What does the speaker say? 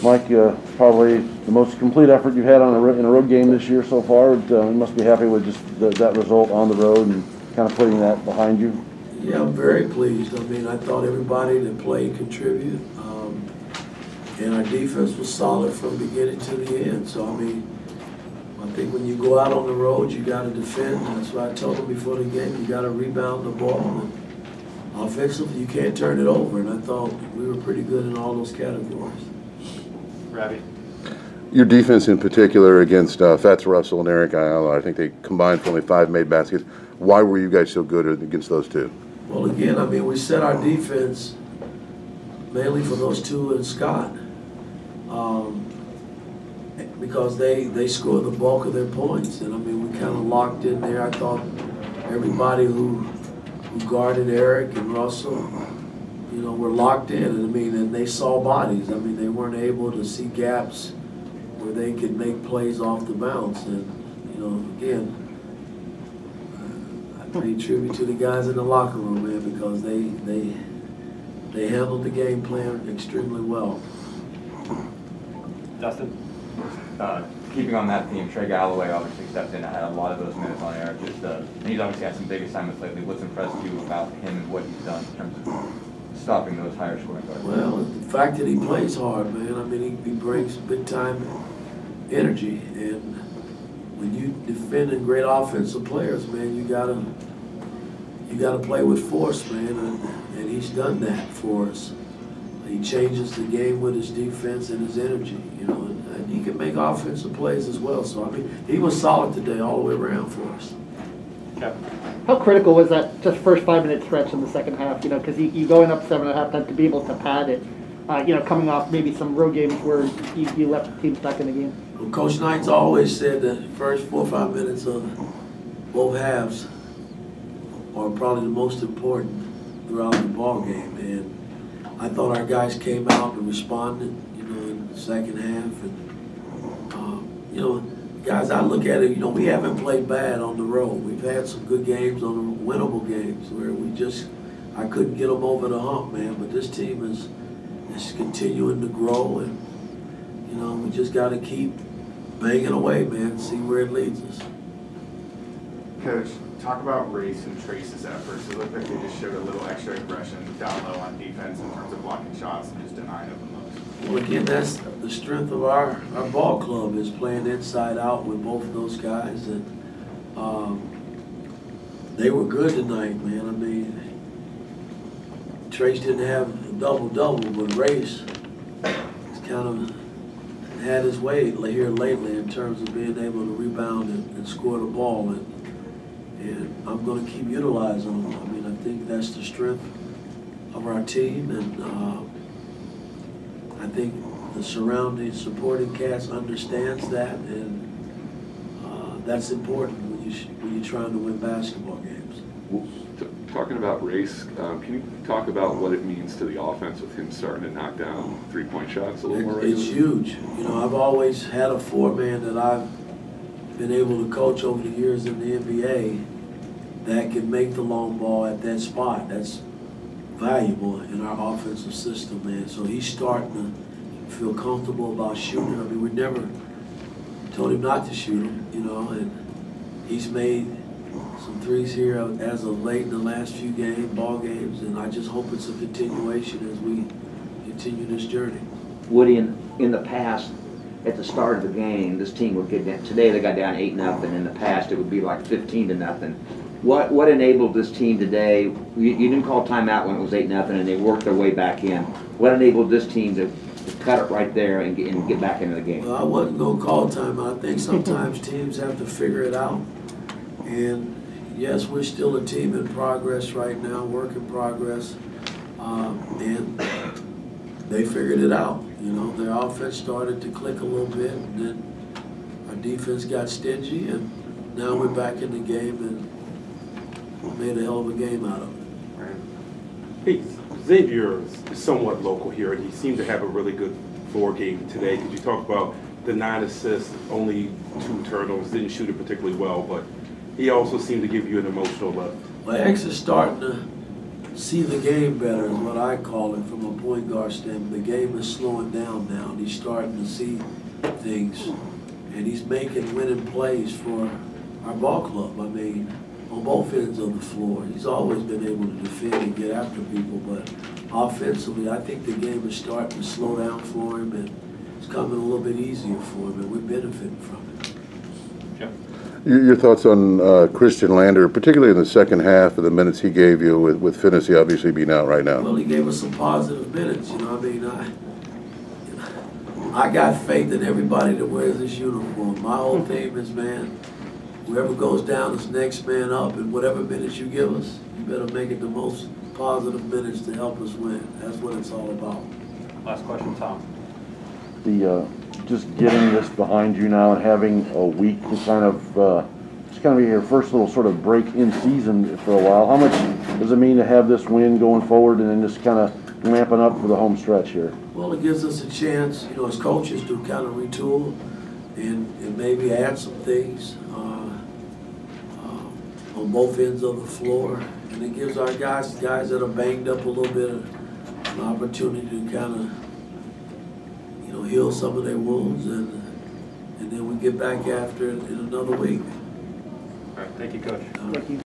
Mike, probably the most complete effort you've had on in a road game this year so far. You must be happy with just that result on the road and kind of putting that behind you. Yeah, I'm very pleased. I mean, I thought everybody that played contributed, and our defense was solid from beginning to the end. So, I mean, I think when you go out on the road, you got to defend. That's what I told them before the game. You got to rebound the ball. And offensively, you can't turn it over. And I thought we were pretty good in all those categories. Ravi? Your defense in particular against Fats Russell and Eric Ayala, I think they combined for only 5 made baskets. Why were you guys so good against those two? Well, again, I mean, we set our defense mainly for those two and Scott because they scored the bulk of their points. And, I mean, we kind of locked in there. I thought everybody who guarded Eric and Russell, you know, were locked in. And, I mean, and they saw bodies. I mean, they weren't able to see gaps where they could make plays off the bounce. And, you know, again, I pay tribute to the guys in the locker room, man, because they handled the game plan extremely well. Justin? Keeping on that theme, Trey Galloway obviously stepped in and had a lot of those minutes on Eric. And he's obviously had some big assignments lately. What's impressed you about him and what he's done in terms of stopping those higher scoring guards? Well, the fact that he plays hard, man. I mean, he brings big time energy, and when you defending great offensive players, man, you gotta play with force, man, and he's done that for us. He changes the game with his defense and his energy, you know, and he can make offensive plays as well. So, I mean, he was solid today all the way around for us. Yep. How critical was that just first 5-minute stretch in the second half, you know, because you going up 7 at halftime to be able to pad it, you know, coming off maybe some road games where you left the team stuck in the game? Well, Coach Knight's always said that the first 4 or 5 minutes of both halves are probably the most important throughout the ball game, and I thought our guys came out and responded, you know, in the second half, and you know, guys, I look at it, you know, we haven't played bad on the road. We've had some good games on the winnable games where I couldn't get them over the hump, man. But this team is continuing to grow, and you know, we just got to keep banging away, man, and see where it leads us. Coach, talk about Race and Trace's efforts. It looked like they just showed a little extra aggression down low on defense in terms of blocking shots and just denying them the most. Well, again, that's the strength of our ball club, is playing inside out with both of those guys, and they were good tonight, man. I mean, Trace didn't have a double-double, but Race has kind of had his way here lately in terms of being able to rebound and score the ball, and I'm going to keep utilizing them. I mean, I think that's the strength of our team, and I think the surrounding supporting cast understands that, and that's important when you're trying to win basketball games. Well, talking about Race, can you talk about what it means to the offense with him starting to knock down 3-point shots a little more regularly? It's huge. You know, I've always had a 4-man that I've been able to coach over the years in the NBA that can make the long ball at that spot. That's valuable in our offensive system, man. So he's starting to feel comfortable about shooting. I mean, we never told him not to shoot him, you know, and he's made some threes here as of late in the last few ball games, and I just hope it's a continuation as we continue this journey. Woody, in the past, at the start of the game, this team would get down. Today they got down 8-0. In the past, it would be like 15-0. What enabled this team today? You didn't call timeout when it was 8-0, and they worked their way back in. What enabled this team to cut it right there and get back into the game? Well, I wasn't going to call timeout. I think sometimes teams have to figure it out. And yes, we're still a team in progress right now, work in progress. And they figured it out. You know, their offense started to click a little bit, and then our defense got stingy, and now we're back in the game and made a hell of a game out of it. Hey, Xavier is somewhat local here, and he seemed to have a really good floor game today. Could you talk about the 9 assists, only 2 turnovers, didn't shoot it particularly well, but he also seemed to give you an emotional lift. Well, X is starting to see the game better is what I call it from a point guard standpoint. The game is slowing down now, and he's starting to see things, and he's making winning plays for our ball club. I mean, on both ends of the floor. He's always been able to defend and get after people, but offensively, I think the game is starting to slow down for him, and it's coming a little bit easier for him, and we're benefiting from it. Your thoughts on Christian Lander, particularly in the second half of the minutes he gave you with Finney obviously being out right now? Well, he gave us some positive minutes, you know. I mean, I got faith in everybody that wears this uniform. My whole theme is, man, whoever goes down is next man up, and whatever minutes you give us, you better make it the most positive minutes to help us win. That's what it's all about. Last question, Tom. Just getting this behind you now and having a week to kind of, it's kind of be your first little sort of break in season for a while. How much does it mean to have this win going forward and then just kind of ramping up for the home stretch here? Well, it gives us a chance, you know, as coaches to kind of retool and maybe add some things on both ends of the floor. And it gives our guys that are banged up a little bit, an opportunity to kind of, you know, heal some of their wounds, and then we get back after it in another week. All right, thank you, Coach. Thank you.